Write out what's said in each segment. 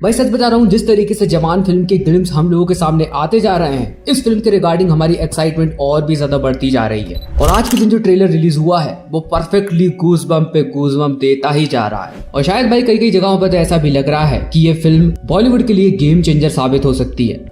भाई सच बता रहा हूँ, जिस तरीके से जवान फिल्म के ग्लिम्स हम लोगों के सामने आते जा रहे हैं, इस फिल्म के रिगार्डिंग हमारी एक्साइटमेंट और भी ज्यादा बढ़ती जा रही है। और आज के दिन जो ट्रेलर रिलीज हुआ है वो परफेक्टली गूज़बम्प पे गूज़बम्प देता ही जा रहा है। और शायद भाई कई जगहों पर तो ऐसा भी लग रहा है कि ये फिल्म बॉलीवुड के लिए गेम चेंजर साबित हो सकती है।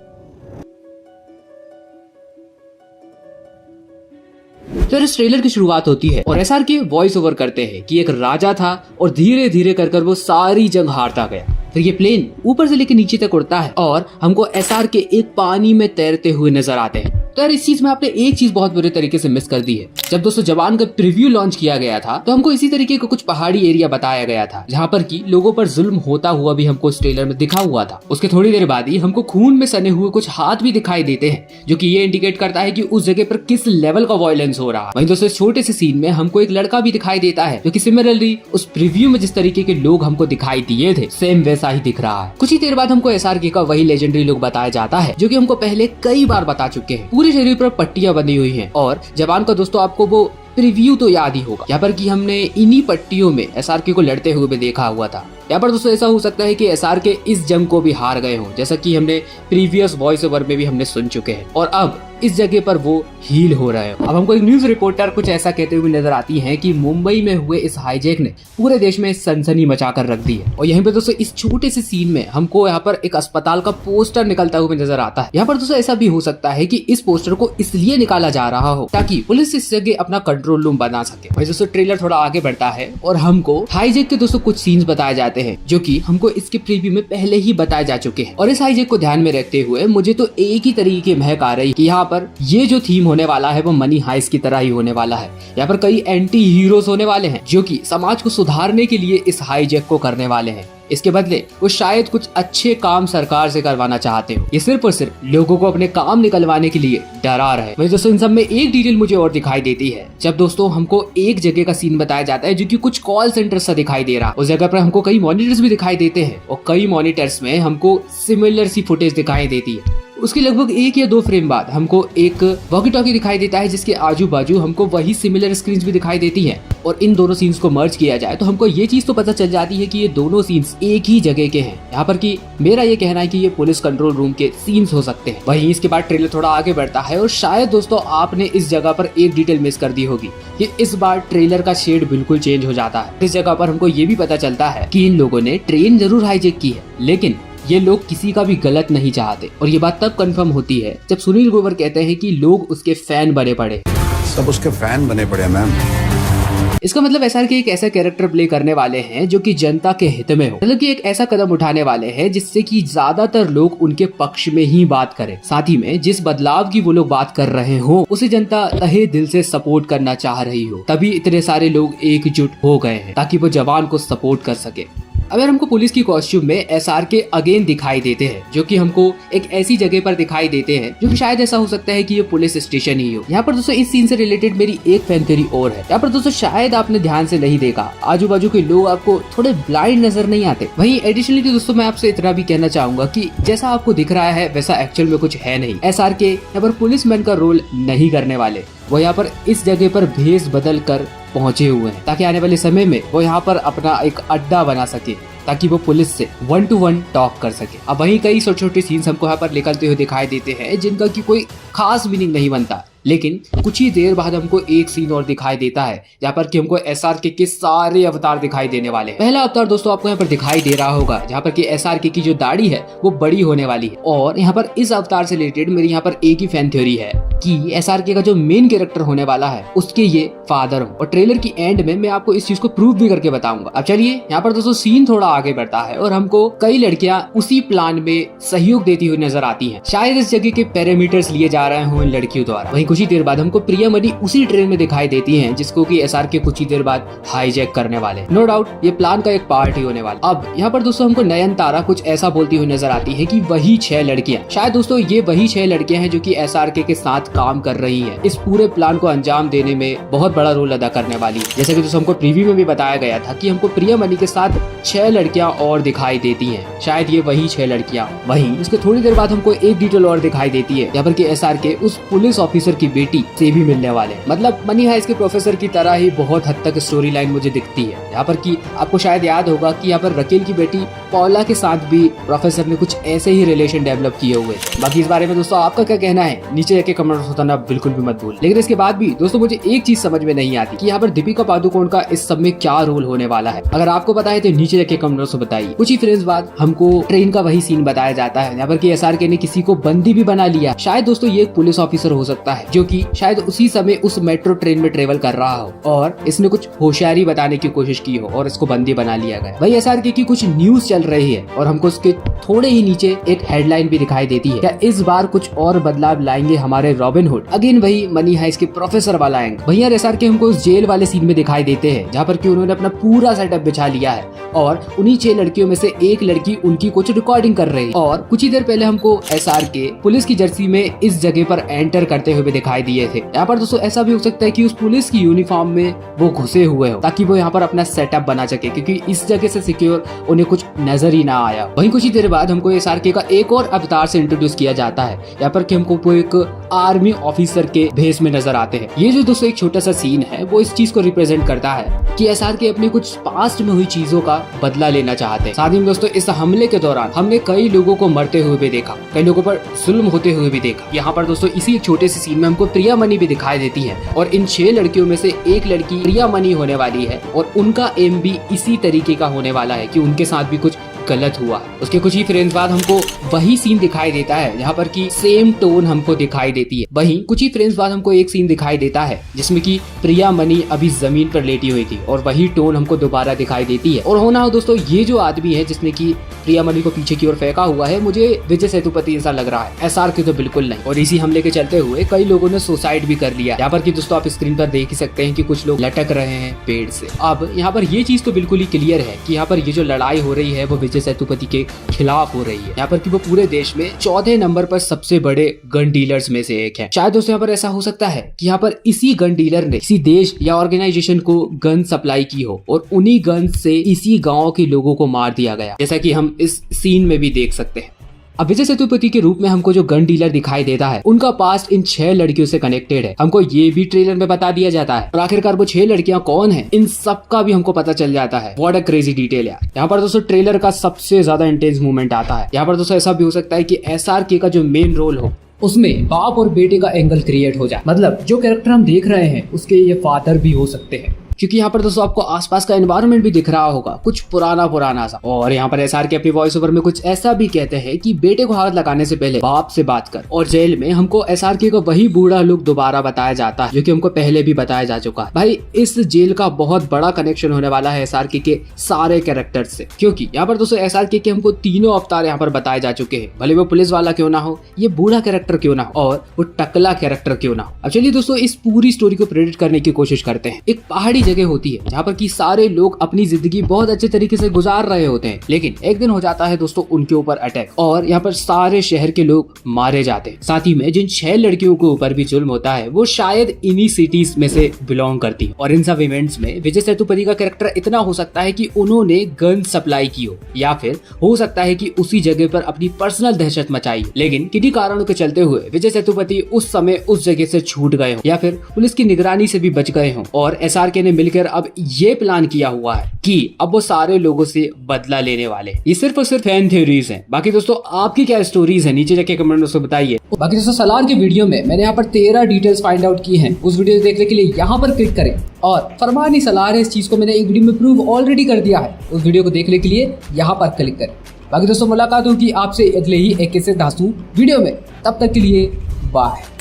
तो इस ट्रेलर की शुरुआत होती है और एसआर के वॉइस ओवर करते हैं कि एक राजा था और धीरे धीरे कर वो सारी जंग हारता गया। फिर ये प्लेन ऊपर से लेकर नीचे तक उड़ता है और हमको एसआर के एक पानी में तैरते हुए नजर आते हैं। तो यार इस चीज में आपने एक चीज बहुत बुरे तरीके से मिस कर दी है। जब दोस्तों जवान का प्रीव्यू लॉन्च किया गया था तो हमको इसी तरीके का कुछ पहाड़ी एरिया बताया गया था जहाँ पर की लोगों पर जुल्म होता हुआ भी हमको इस ट्रेलर में दिखा हुआ था। उसके थोड़ी देर बाद ही हमको खून में सने हुए कुछ हाथ भी दिखाई देते हैं, जो कि ये इंडिकेट करता है कि उस जगह पर किस लेवल का वायलेंस हो रहा है। वहीं दोस्तों छोटे से सीन में हमको एक लड़का भी दिखाई देता है जो कि सिमिलरली उस प्रीव्यू में जिस तरीके के लोग हमको दिखाई दिए थे सेम वैसा ही दिख रहा है। कुछ ही देर बाद हमको एसआरके का वही लेजेंडरी लुक बताया जाता है जो कि हमको पहले कई बार बता चुके हैं। पूरे शरीर पर पट्टियां बंधी हुई हैं और जवान का दोस्तों आपको वो प्रीव्यू तो याद ही होगा, यहाँ पर कि हमने इन्हीं पट्टियों में एसआरके को लड़ते हुए भी देखा हुआ था। यहाँ पर दोस्तों ऐसा हो सकता है कि एसआरके इस जंग को भी हार गए हों, जैसा कि हमने प्रीवियस वॉइस ओवर में भी हमने सुन चुके हैं, और अब इस जगह पर वो हील हो रहे हैं। अब हमको एक न्यूज रिपोर्टर कुछ ऐसा कहते हुए नजर आती है कि मुंबई में हुए इस हाईजैक ने पूरे देश में सनसनी मचाकर रख दी है। और यहीं पे दोस्तों इस छोटे से सीन में हमको यहाँ पर एक अस्पताल का पोस्टर निकलता हुआ नजर आता है। यहाँ पर दोस्तों ऐसा भी हो सकता है कि इस पोस्टर को इसलिए निकाला जा रहा हो ताकि पुलिस इस जगह अपना कंट्रोल रूम बना सके। वही दोस्तों ट्रेलर थोड़ा आगे बढ़ता है और हमको हाईजैक के दोस्तों कुछ सीन्स बताए जाते हैं जो कि हमको इसके प्रीव्यू में पहले ही बताए जा चुके हैं। और इस हाईजैक को ध्यान में रखते हुए मुझे तो एक ही तरीके की महक आ रही कि यहाँ पर ये जो थीम होने वाला है वो मनी हाइस्ट की तरह ही होने वाला है। यहाँ पर कई एंटी हीरोज होने वाले हैं जो कि समाज को सुधारने के लिए इस हाईजैक को करने वाले हैं। इसके बदले वो शायद कुछ अच्छे काम सरकार से करवाना चाहते हो। ये सिर्फ और सिर्फ लोगों को अपने काम निकलवाने के लिए डरा रहे। वही दोस्तों इन सब में एक डिटेल मुझे और दिखाई देती है जब दोस्तों हमको एक जगह का सीन बताया जाता है जो कि कुछ कॉल सेंटर सा दिखाई दे रहा। उस जगह पर हमको कई मॉनिटर्स भी दिखाई देते हैं और कई मॉनिटर्स में हमको सिमिलर सी फुटेज दिखाई देती है। उसके लगभग 1 या 2 फ्रेम बाद हमको एक वॉकी टॉकी दिखाई देता है जिसके आजू बाजू हमको वही सिमिलर स्क्रीन्स भी दिखाई देती हैं। और इन दोनों सीन्स को मर्ज किया जाए तो हमको ये चीज तो पता चल जाती है कि ये दोनों सीन्स एक ही जगह के हैं। यहाँ पर कि मेरा ये कहना है कि ये पुलिस कंट्रोल रूम के सीन्स हो सकते हैं। वहीं इसके बाद ट्रेलर थोड़ा आगे बढ़ता है और शायद दोस्तों आपने इस जगह पर एक डिटेल मिस कर दी होगी कि इस बार ट्रेलर का शेड बिल्कुल चेंज हो जाता है। इस जगह पर हमको ये भी पता चलता है कि इन लोगों ने ट्रेन जरूर हाईजैक की है, लेकिन ये लोग किसी का भी गलत नहीं चाहते। और ये बात तब कंफर्म होती है जब सुनील ग्रोवर कहते हैं कि लोग उसके फैन बने पड़े। सब उसके फैन बने पड़े मैम। इसका मतलब एसआरके एक ऐसा कैरेक्टर प्ले करने वाले हैं जो कि जनता के हित में हो, मतलब कि एक ऐसा कदम उठाने वाले हैं जिससे कि ज्यादातर लोग उनके पक्ष में ही बात करें। साथ ही में जिस बदलाव की वो लोग बात कर रहे हो उसे जनता तहे दिल से सपोर्ट करना चाह रही हो, तभी इतने सारे लोग एकजुट हो गए हैं ताकि वो जवान को सपोर्ट कर सके। अगर हमको पुलिस की कॉस्ट्यूम में एसआरके अगेन दिखाई देते हैं जो कि हमको एक ऐसी जगह पर दिखाई देते हैं जो कि शायद ऐसा हो सकता है कि ये पुलिस स्टेशन ही हो। यहाँ पर दोस्तों इस सीन से रिलेटेड मेरी एक फैन थ्योरी और है। यहाँ पर दोस्तों शायद आपने ध्यान से नहीं देखा, आजू बाजू के लोग आपको थोड़े ब्लाइंड नजर नहीं आते। वहीं एडिशनली दोस्तों मैं आपसे इतना भी कहना चाहूंगा कि जैसा आपको दिख रहा है वैसा एक्चुअल में कुछ है नहीं। एसआरके यहाँ पर पुलिसमैन का रोल नहीं करने वाले, वो यहाँ पर इस जगह पर भेष बदल कर पहुंचे हुए हैं ताकि आने वाले समय में वो यहाँ पर अपना एक अड्डा बना सके ताकि वो पुलिस से 1-to-1 टॉक कर सके। अब वहीं कई छोटे छोटे सीन्स हमको यहाँ पर निकलते हुए दिखाई देते हैं जिनका की कोई खास मीनिंग नहीं बनता, लेकिन कुछ ही देर बाद हमको एक सीन और दिखाई देता है जहाँ पर कि हमको एसआरके के सारे अवतार दिखाई देने वाले हैं। पहला अवतार दोस्तों आपको यहाँ पर दिखाई दे रहा होगा जहाँ पर कि एसआरके की जो दाढ़ी है वो बड़ी होने वाली है। और यहाँ पर इस अवतार से रिलेटेड मेरी यहाँ पर एक ही फैन थ्योरी है कि एसआरके का जो मेन कैरेक्टर होने वाला है उसके ये फादर हो। और ट्रेलर की एंड में मैं आपको इस चीज को प्रूव भी करके बताऊंगा। अब चलिए यहाँ पर दोस्तों सीन थोड़ा आगे बढ़ता है और हमको कई लड़कियां उसी प्लान में सहयोग देती हुई नजर आती हैं। शायद इस जगह के पैरामीटर्स लिए जा रहे हो इन लड़कियों द्वारा। वहीं कुछ ही देर बाद हमको प्रियामणि उसी ट्रेन में दिखाई देती हैं जिसको कि एसआरके कुछ ही देर बाद हाईजैक करने वाले। नो डाउट ये प्लान का एक पार्ट ही होने वाला। अब यहाँ पर दोस्तों हमको नयनतारा कुछ ऐसा बोलती हुई नजर आती है कि वही 6 लड़कियां, शायद दोस्तों ये वही 6 लड़कियां हैं जो कि एसआरके के साथ काम कर रही हैं, इस पूरे प्लान को अंजाम देने में बहुत बड़ा रोल अदा करने वाली है। जैसे कि दोस्तों हमको प्रीव्यू में भी बताया गया था कि हमको प्रियामणि के साथ 6 लड़कियां और दिखाई देती हैं, शायद ये वही 6 लड़कियां। वहीं उसके थोड़ी देर बाद हमको एक डिटेल और दिखाई देती है यहाँ पर कि एसआरके उस पुलिस ऑफिसर की बेटी से भी मिलने वाले हैं। मतलब मनी हाइस्ट के प्रोफेसर की तरह ही बहुत हद तक स्टोरी लाइन मुझे दिखती है यहाँ पर कि आपको शायद याद होगा कि यहाँ पर रकील की बेटी पॉला के साथ भी प्रोफेसर ने कुछ ऐसे ही रिलेशन डेवलप किए हुए थे। बाकी इस बारे में दोस्तों आपका क्या कहना है नीचे जाके कमेंट बताना बिल्कुल भी मत भूल। लेकिन इसके बाद भी दोस्तों मुझे एक चीज समझ में नहीं आती कि यहाँ पर दीपिका पादुकोण का इस सब में क्या रोल होने वाला है। अगर आपको पता है तो नीचे जाके कमेंट बताइए। कुछ ही फ्रेम्स बाद हमको ट्रेन का वही सीन बताया जाता है यहाँ पर कि एसआरके ने किसी को बंदी भी बना लिया। शायद दोस्तों ये एक पुलिस ऑफिसर हो सकता है जो कि शायद उसी समय उस मेट्रो ट्रेन में ट्रेवल कर रहा हो और इसने कुछ होशियारी बताने की कोशिश की हो और इसको बंदी बना लिया गया। वही एसआरके की कुछ न्यूज चल रही है और हमको उसके थोड़े ही नीचे एक हेडलाइन भी दिखाई देती है। क्या इस बार कुछ और बदलाव लाएंगे हमारे रॉबिन हुड? अगेन वही मनी हाइस्ट के प्रोफेसर वाला एंग। भैया एसआरके हमको उस जेल वाले सीन में दिखाई देते हैं जहाँ पर कि उन्होंने अपना पूरा सेटअप बिछा लिया है और उन्हीं 6 लड़कियों में से एक लड़की उनकी कुछ रिकॉर्डिंग कर रही है। और कुछ ही देर पहले हमको एसआरके पुलिस की जर्सी में इस जगह पर एंटर करते हुए दिखाई दिए थे। यहाँ पर दोस्तों ऐसा भी हो सकता है कि उस पुलिस की यूनिफॉर्म में वो घुसे हुए हो ताकि वो यहाँ पर अपना सेटअप बना सके, क्योंकि इस जगह से सिक्योर उन्हें कुछ नजर ही ना आया। वहीं कुछ ही देर बाद हमको एसआरके का एक और अवतार से इंट्रोड्यूस किया जाता है यहाँ पर कि हमको वो एक आर्मी ऑफिसर के भेष में नजर आते हैं। ये जो दोस्तों एक छोटा सा सीन है वो इस चीज को रिप्रेजेंट करता है कि एसआरके अपनी कुछ पास्ट में हुई चीजों का बदला लेना चाहते हैं। साथ ही में दोस्तों इस हमले के दौरान हमने कई लोगों को मरते हुए भी देखा, कई लोगों पर जुल्म होते हुए भी देखा। यहाँ पर दोस्तों इसी एक छोटे से सीन में हमको प्रिया मनी भी दिखाई देती है और इन 6 लड़कियों में से एक लड़की प्रिया मनी होने वाली है और उनका एम भी इसी तरीके का होने वाला है कि उनके साथ भी कुछ गलत हुआ। उसके कुछ ही फ्रेम्स बाद हमको वही सीन दिखाई देता है जहाँ पर कि सेम टोन हमको दिखाई देती है। वहीं कुछ ही फ्रेम्स बाद हमको एक सीन दिखाई देता है जिसमें कि प्रिया मनी अभी जमीन पर लेटी हुई थी और वही टोन हमको दोबारा दिखाई देती है। और होना हो दोस्तों ये जो आदमी है जिसने की प्रिया मनी को पीछे की ओर फेंका हुआ है, मुझे विजय सेतुपति ऐसा लग रहा है, एसआरके तो बिल्कुल नहीं। और इसी हमले के चलते हुए कई लोगों ने सुसाइड भी कर लिया। यहाँ पर कि दोस्तों आप स्क्रीन पर देख ही सकते हैं कि कुछ लोग लटक रहे हैं पेड़ से। अब यहाँ पर ये चीज तो बिल्कुल ही क्लियर है कि यहाँ पर ये जो लड़ाई हो रही है वो विजय सेतुपति के खिलाफ हो रही है। यहाँ पर कि वो पूरे देश में 4थे नंबर पर सबसे बड़े गन डीलर्स में से एक है। शायद दोस्तों यहाँ पर ऐसा हो सकता है कि यहाँ पर इसी गन डीलर ने किसी देश या ऑर्गेनाइजेशन को गन सप्लाई की हो और उन्हीं गन से इसी गांव के लोगों को मार दिया गया, जैसा कि हम इस सीन में भी देख सकते हैं। अब विजय सेतुपति के रूप में हमको जो गन डीलर दिखाई देता है उनका पास्ट इन 6 लड़कियों से कनेक्टेड है। हमको ये भी ट्रेलर में बता दिया जाता है और आखिरकार वो 6 लड़कियां कौन हैं इन सब का भी हमको पता चल जाता है। व्हाट अ क्रेजी डिटेल यार। यहाँ पर दोस्तों ट्रेलर का सबसे ज्यादा इंटेंस मूवमेंट आता है। यहाँ पर दोस्तों ऐसा भी हो सकता है कि एसआरके का जो मेन रोल हो उसमें बाप और बेटे का एंगल क्रिएट हो जाए। मतलब जो कैरेक्टर हम देख रहे हैं उसके ये फादर भी हो सकते हैं, क्योंकि यहाँ पर दोस्तों आपको आसपास का एनवायरनमेंट भी दिख रहा होगा कुछ पुराना सा। और यहाँ पर एसआरके अपनी वॉइस ओवर में कुछ ऐसा भी कहते हैं कि बेटे को हाथ लगाने से पहले बाप से बात कर। और जेल में हमको एसआरके का वही बूढ़ा लुक दोबारा बताया जाता है जो कि हमको पहले भी बताया जा चुका है। भाई इस जेल का बहुत बड़ा कनेक्शन होने वाला है एसआरके के सारे कैरेक्टर से, क्योंकि यहाँ पर दोस्तों एसआरके के हमको तीनों अवतार यहाँ पर बताए जा चुके हैं। भले वो पुलिस वाला क्यों ना हो, ये बूढ़ा कैरेक्टर क्यों ना हो और वो टकला कैरेक्टर क्यों ना हो। अब चलिए दोस्तों इस पूरी स्टोरी को प्रेडिक्ट करने की कोशिश करते हैं। एक पहाड़ी जगह होती है जहाँ पर कि सारे लोग अपनी जिंदगी बहुत अच्छे तरीके से गुजार रहे होते हैं, लेकिन एक दिन हो जाता है दोस्तों उनके ऊपर अटैक और यहाँ पर सारे शहर के लोग मारे जाते हैं। साथ ही में जिन 6 लड़कियों के ऊपर भी जुल्म होता है वो शायद इन्हीं सिटीज में से बिलोंग करती है। और इन सब इवेंट्स में विजय सेतुपति का कैरेक्टर इतना हो सकता है कि उन्होंने गन सप्लाई की हो या फिर हो सकता है कि उसी जगह पर अपनी पर्सनल दहशत मचाई, लेकिन किन्हीं कारणों के चलते हुए विजय सेतुपति उस समय उस जगह से छूट गए हो या फिर पुलिस की निगरानी से भी बच गए हो और एसआरके ने मिलकर अब ये प्लान किया हुआ है कि अब वो सारे लोगों से बदला लेने वाले। ये सिर्फ और सिर्फ फैन थ्योरीज हैं। बाकी दोस्तों आपकी क्या स्टोरीज है नीचे जाके कमेंट में बताइए। बाकी दोस्तों सलार के वीडियो में मैंने यहाँ पर 13 डिटेल्स फाइंड आउट की हैं। उस वीडियो देखने के लिए यहाँ पर क्लिक करें और फरमानी सलार है इस चीज को मैंने एक वीडियो में प्रूव ऑलरेडी कर दिया है। उस वीडियो को देखने के लिए यहाँ पर क्लिक करें। बाकी दोस्तों मुलाकात होगी आपसे अगले ही एक ऐसे धांसू वीडियो में, तब तक के लिए बाय।